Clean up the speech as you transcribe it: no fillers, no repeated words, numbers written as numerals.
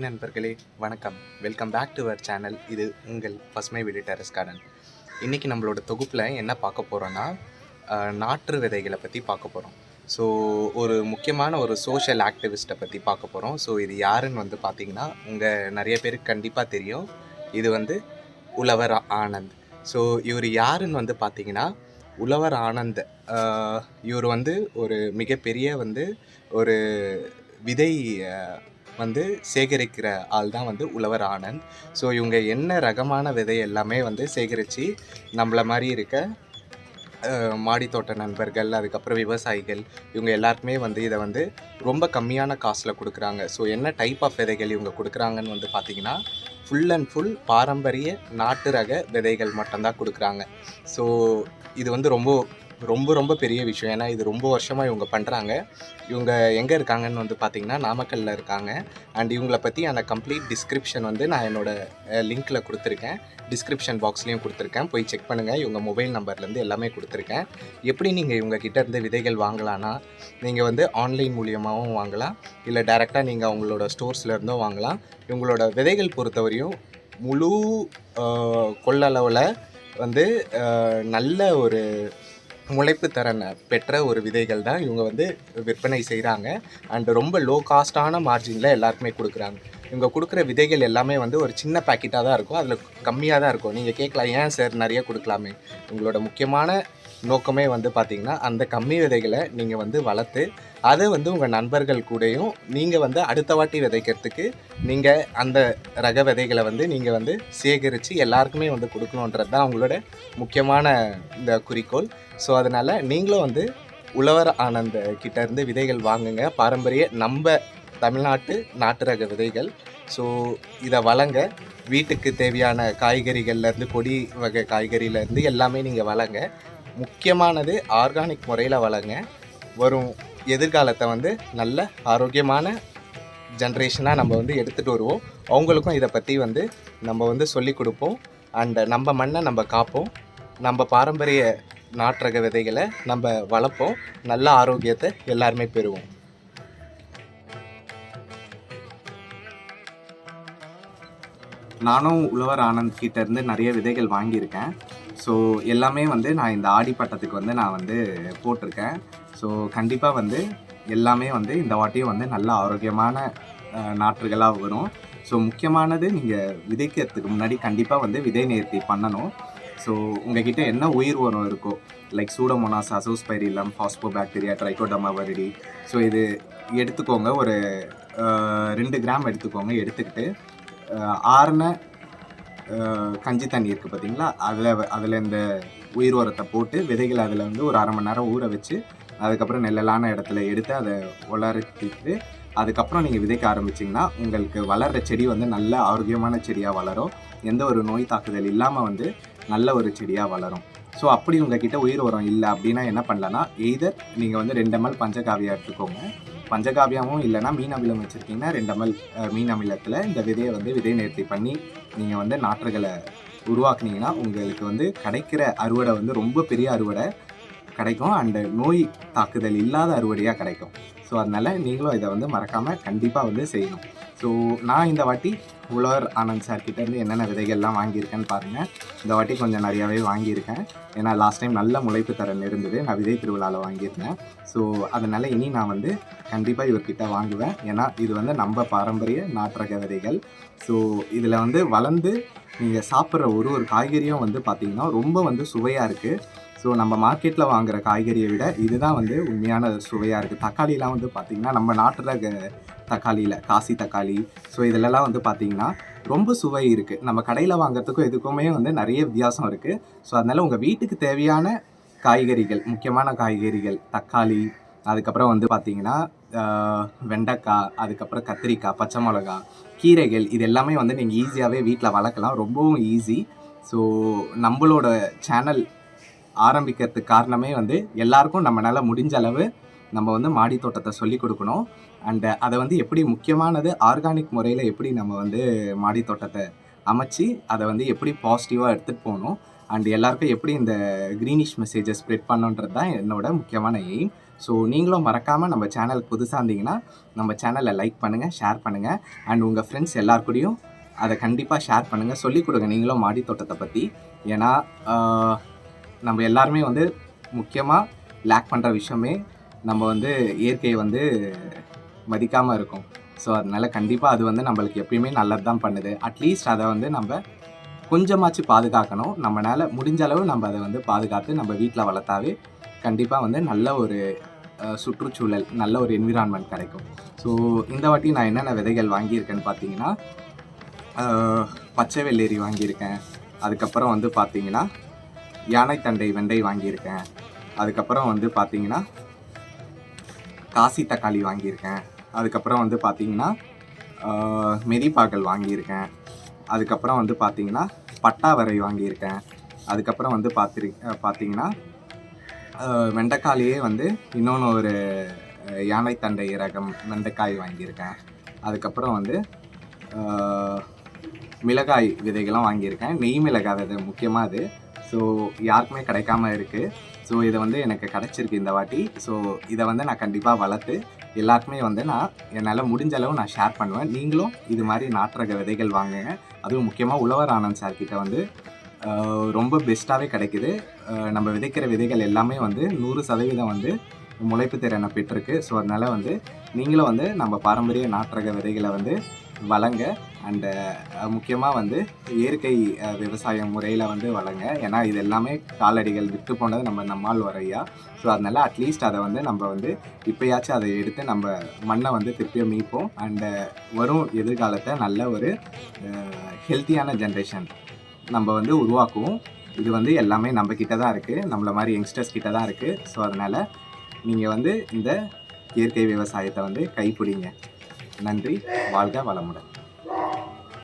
நண்பர்களே, வணக்கம். Welcome back to our channel. இது உங்கள் பசுமைவீடு டெரஸ் கார்டன். இன்றைக்கி நம்மளோட தொகுப்பில் என்ன பார்க்க போகிறோன்னா, நாற்று விதைகளை பற்றி பார்க்க போகிறோம். ஸோ ஒரு முக்கியமான ஒரு சோஷியல் ஆக்டிவிஸ்ட்டை பற்றி பார்க்க போகிறோம். ஸோ இது யாருன்னு வந்து பார்த்திங்கன்னா, உங்கள் நிறைய பேருக்கு கண்டிப்பாக தெரியும். இது வந்து உழவர் ஆனந்த். ஸோ இவர் யாருன்னு வந்து பார்த்திங்கன்னா, உழவர் ஆனந்த் இவர் வந்து ஒரு மிகப்பெரிய வந்து ஒரு விதை வந்து சேகரிக்கிற ஆள் தான் வந்து உழவர் ஆனந்த். ஸோ இவங்க என்ன ரகமான விதை எல்லாமே வந்து சேகரித்து நம்மள மாதிரி இருக்க மாடித்தோட்ட நண்பர்கள், அதுக்கப்புறம் விவசாயிகள், இவங்க எல்லாருக்குமே வந்து இதை வந்து ரொம்ப கம்மியான காசில் கொடுக்குறாங்க. ஸோ என்ன டைப் ஆஃப் விதைகள் இவங்க கொடுக்குறாங்கன்னு வந்து பார்த்திங்கன்னா, ஃபுல் அண்ட் ஃபுல் பாரம்பரிய நாட்டு ரக விதைகள் மட்டும்தான் கொடுக்குறாங்க. ஸோ இது வந்து ரொம்ப ரொம்ப பெரிய விஷயம். ஏன்னா இது ரொம்ப வருஷமாக இவங்க பண்ணுறாங்க. இவங்க எங்கே இருக்காங்கன்னு வந்து பார்த்திங்கன்னா, நாமக்கல்லில் இருக்காங்க. அண்ட் இவங்களை பற்றி அந்த கம்ப்ளீட் டிஸ்கிரிப்ஷன் வந்து நான் என்னோடய லிங்க்கில் கொடுத்துருக்கேன், டிஸ்கிரிப்ஷன் பாக்ஸ்லேயும் கொடுத்துருக்கேன். போய் செக் பண்ணுங்கள். இவங்க மொபைல் நம்பர்லேருந்து எல்லாமே கொடுத்துருக்கேன். எப்படி நீங்கள் இவங்க கிட்டேருந்து விதைகள் வாங்கலான்னா, நீங்கள் வந்து ஆன்லைன் மூலியமாகவும் வாங்கலாம், இல்லை டைரெக்டாக நீங்கள் அவங்களோட ஸ்டோர்ஸ்லேருந்தும் வாங்கலாம். இவங்களோட விதைகள் பொறுத்தவரையும் முழு கொள்ளளவில் வந்து நல்ல ஒரு முளைப்பு திறன் பெற்ற ஒரு விதைகள் தான் இவங்க வந்து விற்பனை செய்கிறாங்க. அண்டு ரொம்ப லோ காஸ்டான மார்ஜினில் எல்லாருக்குமே கொடுக்குறாங்க. இவங்க கொடுக்குற விதைகள் எல்லாமே வந்து ஒரு சின்ன பேக்கெட்டாக தான் இருக்கும், அதில் கம்மியாக தான் இருக்கும். நீங்கள் கேட்கலாம், ஏன் சார் நிறைய கொடுக்கலாமே? உங்களோட முக்கியமான நோக்கமே வந்து பார்த்திங்கன்னா, அந்த கம்மி விதைகளை நீங்கள் வந்து வளர்த்து அதை வந்து உங்கள் நண்பர்கள் கூடயும் நீங்கள் வந்து அடுத்த வாட்டி விதைக்கிறதுக்கு நீங்கள் அந்த ரக விதைகளை வந்து நீங்கள் வந்து சேகரித்து எல்லாருக்குமே வந்து கொடுக்கணுன்றது தான் அவங்களோட முக்கியமான இந்த குறிக்கோள். ஸோ அதனால் நீங்களும் வந்து உழவர் ஆனந்த கிட்டேருந்து விதைகள் வாங்குங்க. பாரம்பரிய நம்ம தமிழ்நாட்டு நாட்டு ரக விதைகள். ஸோ இதை வளங்க. வீட்டுக்கு தேவையான காய்கறிகள்லேருந்து, கொடி வகை காய்கறியிலேருந்து எல்லாமே நீங்கள் வளங்க. முக்கியமானது ஆர்கானிக் முறையில் வளங்க. வரும் எதிர்காலத்தை வந்து நல்ல ஆரோக்கியமான ஜென்ரேஷனாக நம்ம வந்து எடுத்துகிட்டு வருவோம். அவங்களுக்கும் இதை பற்றி வந்து நம்ம வந்து சொல்லிக் கொடுப்போம். அண்ட் நம்ம மண்ணை நம்ம காப்போம். நம்ம பாரம்பரிய நாட்டரக விதைகளை நம்ம வளர்ப்போம். நல்ல ஆரோக்கியத்தை எல்லாருமே பெறுவோம். நானும் உழவர் ஆனந்த் கிட்டேருந்து நிறைய விதைகள் வாங்கியிருக்கேன். ஸோ எல்லாமே வந்து நான் இந்த ஆடிப்பட்டத்துக்கு வந்து நான் வந்து போட்டிருக்கேன். ஸோ கண்டிப்பாக வந்து எல்லாமே வந்து இந்த வாட்டியும் வந்து நல்ல ஆரோக்கியமான நாற்றுகளாக வரும். ஸோ முக்கியமானது, நீங்கள் விதைக்கிறதுக்கு முன்னாடி கண்டிப்பாக வந்து விதை நேர்த்தி பண்ணணும். ஸோ உங்கள்கிட்ட என்ன உயிர் உரம் இருக்கோ, like Pseudomonas, azospirillum, phosphobacteria, trichoderma viride, so இது எடுத்துக்கோங்க. ஒரு 2 கிராம் எடுத்துக்கோங்க. எடுத்துக்கிட்டு ஆறின கஞ்சி தண்ணி இருக்குது பார்த்தீங்களா, அதில் இந்த உயிர் உரத்தை போட்டு விதைகளை அதில் வந்து ஒரு அரை மணி நேரம் ஊற வச்சு, அதுக்கப்புறம் நெல்லலான இடத்துல எடுத்து அதை உலர்த்திட்டு அதுக்கப்புறம் நீங்கள் விதைக்க ஆரம்பிச்சிங்கன்னா உங்களுக்கு வளர்கிற செடி வந்து நல்ல ஆரோக்கியமான செடியாக வளரும். எந்த ஒரு நோய் தாக்குதல் இல்லாமல் வந்து நல்ல ஒரு செடியாக வளரும். ஸோ அப்படி உங்ககிட்ட உயிர் உரம் இல்லை அப்படின்னா என்ன பண்ணலான்னா, எய்தர் நீங்கள் வந்து 2 ml பஞ்சகாவியா எடுத்துக்கோங்க. பஞ்சகாவியாவும் இல்லைனா மீன் அமிலம் வச்சுருக்கீங்கன்னா 2 ml மீன் அமிலத்தில் இந்த விதையை வந்து விதை நேர்த்தி பண்ணி நீங்கள் வந்து நாற்றுகளை உருவாக்குனீங்கன்னா உங்களுக்கு வந்து கிடைக்கிற அறுவடை வந்து ரொம்ப பெரிய அறுவடை கிடைக்கும். அண்டு நோய் தாக்குதல் இல்லாத அறுவடையாக கிடைக்கும். ஸோ அதனால் நீங்களும் இதை வந்து மறக்காமல் கண்டிப்பாக வந்து செய்யணும். ஸோ நான் இந்த வாட்டி உழவர் ஆனந்த் சார்கிட்டேருந்து என்னென்ன விதைகள்லாம் வாங்கியிருக்கேன்னு பாருங்கள். இந்த வாட்டி கொஞ்சம் நிறையாவே வாங்கியிருக்கேன். ஏன்னா லாஸ்ட் டைம் நல்ல முளைப்பு தரன் இருந்தது, நான் விதை திருவிழாவில் வாங்கியிருந்தேன். ஸோ அதனால் இனி நான் வந்து கண்டிப்பாக இவர்கிட்ட வாங்குவேன். ஏன்னா இது வந்து நம்ம பாரம்பரிய நாட்டரக விதைகள். ஸோ இதில் வந்து வளர்ந்து நீங்கள் சாப்பிட்ற ஒரு காய்கறியும் வந்து பார்த்திங்கன்னா ரொம்ப வந்து சுவையாக இருக்குது. ஸோ நம்ம மார்க்கெட்டில் வாங்குகிற காய்கறியை விட இதுதான் வந்து உண்மையான சுவையாக இருக்குது. தக்காளிலாம் வந்து பார்த்திங்கன்னா நம்ம நாட்டு தக்காளியில், காசி தக்காளி, ஸோ இதிலெல்லாம் வந்து பார்த்திங்கன்னா ரொம்ப சுவை இருக்குது. நம்ம கடையில் வாங்குறதுக்கும் இதுக்குமே வந்து நிறைய வித்தியாசம் இருக்குது. ஸோ அதனால் உங்கள் வீட்டுக்கு தேவையான காய்கறிகள், முக்கியமான காய்கறிகள், தக்காளி, அதுக்கப்புறம் வந்து பார்த்திங்கன்னா வெண்டைக்காய், அதுக்கப்புறம் கத்திரிக்காய், பச்சை மிளகா, கீரைகள், இது எல்லாமே வந்து நீங்கள் ஈஸியாகவே வீட்டில் வளர்க்கலாம். ரொம்பவும் ஈஸி. ஸோ நம்மளோட சேனல் ஆரம்பிக்கிறதுக்கு காரணமே வந்து எல்லாருக்கும் நம்மளால் முடிஞ்ச அளவு நம்ம வந்து மாடி தோட்டத்தை சொல்லி கொடுக்கணும். அண்டு அதை வந்து எப்படி முக்கியமானது ஆர்கானிக் முறையில் எப்படி நம்ம வந்து மாடி தோட்டத்தை அமைச்சு அதை வந்து எப்படி பாசிட்டிவாக எடுத்துகிட்டு போகணும், அண்ட் எல்லாருக்கும் எப்படி இந்த க்ரீனிஷ் மெசேஜை ஸ்ப்ரெட் பண்ணுன்றது தான் என்னோட முக்கியமான எய்ம். ஸோ நீங்களும் மறக்காமல் நம்ம சேனலுக்கு புதுசாக இருந்தீங்கன்னா நம்ம சேனலை லைக் பண்ணுங்கள், ஷேர் பண்ணுங்கள். அண்ட் உங்கள் ஃப்ரெண்ட்ஸ் எல்லாருக்கூடையும் அதை கண்டிப்பாக ஷேர் பண்ணுங்கள். சொல்லிக் கொடுங்க நீங்களும் மாடி தோட்டத்தை பற்றி. ஏன்னா நம்ம எல்லாருமே வந்து முக்கியமாக லேக் பண்ணுற விஷயமே நம்ம வந்து இயற்கையை வந்து மதிக்காமல் இருக்கும். ஸோ அதனால் கண்டிப்பாக அது வந்து நம்மளுக்கு எப்பயுமே நல்லது தான் பண்ணுது. அட்லீஸ்ட் அதை வந்து நம்ம கொஞ்சமாச்சு பாதுகாக்கணும். நம்மளால் முடிஞ்ச அளவு நம்ம அதை வந்து பாதுகாத்து நம்ம வீட்டில் வளர்த்தாவே கண்டிப்பாக வந்து நல்ல ஒரு சுற்றுச்சூழல், நல்ல ஒரு என்விரான்மெண்ட் கிடைக்கும். ஸோ இந்த வாட்டி நான் என்னென்ன விதைகள் வாங்கியிருக்கேன்னு பார்த்தீங்கன்னா, பச்சை வெள்ளரி வாங்கியிருக்கேன். அதுக்கப்புறம் வந்து பார்த்தீங்கன்னா யானைத்தண்டை வெண்டை வாங்கியிருக்கேன். அதுக்கப்புறம் வந்து பார்த்தீங்கன்னா காசி தக்காளி வாங்கியிருக்கேன். அதுக்கப்புறம் வந்து பார்த்தீங்கன்னா மெதிப்பாக்கள் வாங்கியிருக்கேன். அதுக்கப்புறம் வந்து பார்த்தீங்கன்னா பட்டாவரை வாங்கியிருக்கேன். அதுக்கப்புறம் வந்து பார்த்தீங்கன்னா வெண்டைக்காயிலே வந்து இன்னொன்று ஒரு யானைத்தண்டை ரகம் வெண்டைக்காய் வாங்கியிருக்கேன். அதுக்கப்புறம் வந்து மிளகாய் விதைகள்லாம் வாங்கியிருக்கேன். நெய் மிளகாய் விதை முக்கியமாக அது. ஸோ யாருக்குமே கிடைக்காம இருக்குது. ஸோ இதை வந்து எனக்கு கிடச்சிருக்கு இந்த வாட்டி. ஸோ இதை வந்து நான் கண்டிப்பாக வளர்த்து எல்லாருக்குமே வந்து நான் என்னால் முடிஞ்ச அளவு நான் ஷேர் பண்ணுவேன். நீங்களும் இது மாதிரி நாட்டு விதைகள் வாங்குங்க. அதுவும் முக்கியமாக உழவர் ஆனந்த் சார்கிட்ட வந்து ரொம்ப பெஸ்ட்டாகவே கிடைக்குது. நம்ம விதைக்கிற விதைகள் எல்லாமே வந்து 100% வந்து முளைப்பு திறனை பெற்றிருக்கு. ஸோ அதனால் வந்து நீங்களும் வந்து நம்ம பாரம்பரிய நாட்டு விதைகளை வந்து வளங்க. அண்டு முக்கியமாக வந்து இயற்கை விவசாய முறையில் வந்து வளங்க. ஏன்னா இது எல்லாமே காலடிகள் விட்டு போனது நம்மால் வரையா. ஸோ அதனால் அட்லீஸ்ட் அதை வந்து நம்ம வந்து இப்போயாச்சும் அதை எடுத்து நம்ம மண்ணை வந்து திருப்பியும் மீட்போம். அண்டு வரும் எதிர்காலத்தை நல்ல ஒரு ஹெல்த்தியான ஜென்ரேஷன் நம்ம வந்து உருவாக்குவோம். இது வந்து எல்லாமே நம்ம கிட்ட தான் இருக்குது, நம்மள மாதிரி யங்ஸ்டர்ஸ் கிட்ட தான் இருக்குது. ஸோ அதனால் நீங்கள் வந்து இந்த இயற்கை விவசாயத்தை வந்து கைப்பிடிங்க. நன்றி. வாழ்க வளமுடன்.